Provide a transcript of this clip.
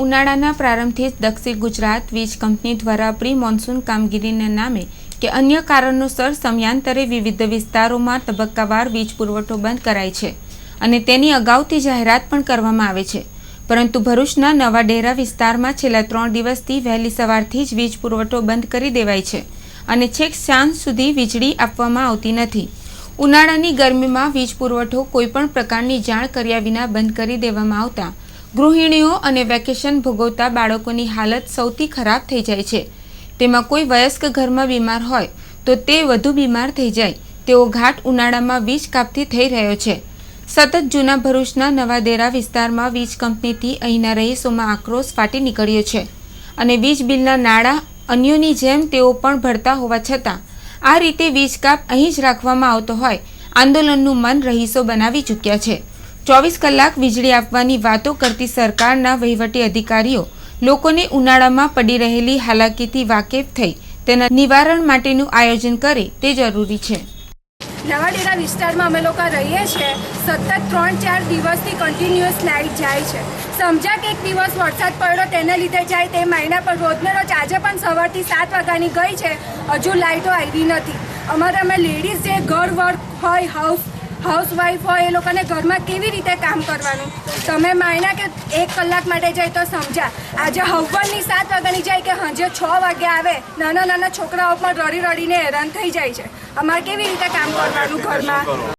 ઉનાળાના પ્રારંભથી જ દક્ષિણ ગુજરાત વીજ કંપની દ્વારા પ્રી મોન્સૂન કામગીરીના નામે કે અન્ય કારણોસર સમયાંતરે વિવિધ વિસ્તારોમાં તબક્કાવાર વીજ પુરવઠો બંધ કરાય છે અને તેની અગાઉથી જાહેરાત પણ કરવામાં આવે છે, પરંતુ ભરૂચના નવા ડેરા વિસ્તારમાં છેલ્લા 3 દિવસથી વહેલી સવારથી જ વીજ પુરવઠો બંધ કરી દેવાય છે અને છેક સાંજ સુધી વીજળી આપવામાં આવતી નથી। ઉનાળાની ગરમીમાં વીજ પુરવઠો કોઈપણ પ્રકારની જાણ કર્યા વિના બંધ કરી દેવામાં આવતા ગૃહિણીઓ અને વેકેશન ભોગવતા બાળકોની હાલત સૌથી ખરાબ થઈ જાય છે। તેમાં કોઈ વયસ્ક ઘરમાં બીમાર હોય તો તે વધુ બીમાર થઈ જાય તેવો ઘાટ ઉનાળામાં વીજ કાપથી થઈ રહ્યો છે। સતત જૂના ભરૂચના નવા ડેરા વિસ્તારમાં વીજ કંપનીથી અહીંના રહીશોમાં આક્રોશ ફાટી નીકળ્યો છે અને વીજ બિલના નાણાં અન્યોની જેમ તેઓ પણ ભરતા હોવા છતાં આ રીતે વીજ કાપ અહીં જ રાખવામાં આવતો હોય આંદોલનનું મન રહીશો બનાવી ચૂક્યા છે। 24 કલાક વીજળી આપવાની વાતો કરતી સરકારના વહીવટી અધિકારીઓ લોકોને ઉનાળામાં પડી રહેલી હાલાકીથી વાકેફ થઈ તેના નિવારણ માટેનું આયોજન કરે તે જરૂરી છે। નવા ડેરા વિસ્તારમાં અમે લોકો રહીએ છીએ। સતત 3-4 દિવસથી કન્ટિન્યુઅસ લાઇટ જાય છે। સમજા કે એક દિવસ વરસાદ પડ્યો તેને લીધે જાય તે મહિના પર રોજને રોજ આજે પણ સવારથી 7 વાગ્યાની ગઈ છે, હજુ લાઇટો આવી નથી। અમે લેડીઝ જે ઘર વર્ક હોય હાઉસવાઈફ હોય એ લોકોને ઘરમાં કેવી રીતે કામ કરવાનું? તમે માયના કે 1 કલાક માટે જાય તો સમજા આજે હવનની 7 વાગ્યાની જાય કે સાંજે 6 વાગે આવે। નાના છોકરાઓ પણ રડીને હેરાન થઈ જાય છે। અમારે કેવી રીતે કામ કરવાનું ઘરમાં?